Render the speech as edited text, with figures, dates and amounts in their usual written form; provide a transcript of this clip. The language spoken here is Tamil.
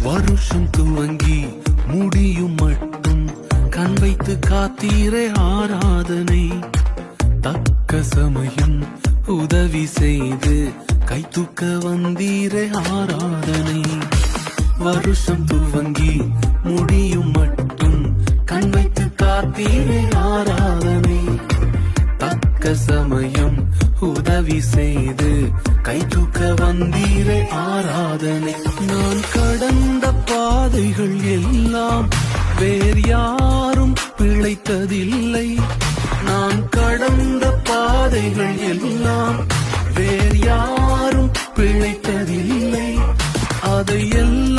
வருஷம் துவங்கி முடியும் மட்டும் கண் வைத்து காத்தீரே ஆராதனை. தக்க சமயம் உதவி செய்து கை தூக்க வந்தீரே ஆராதனை. வருஷம் துவங்கி முடியும் மட்டும் கண் வைத்து காத்தீரே ஆராதனை. தக்க சமயம் உதவி செய்து கை தூக்க வந்தீரே ஆராதனை. நான் கடந்த பாதைகள் எல்லாம் வேறு யாரும் பிழைத்ததில்லை. நான் கடந்த பாதைகள் எல்லாம் வேறு யாரும் பிழைத்ததில்லை. அதை எல்லாம்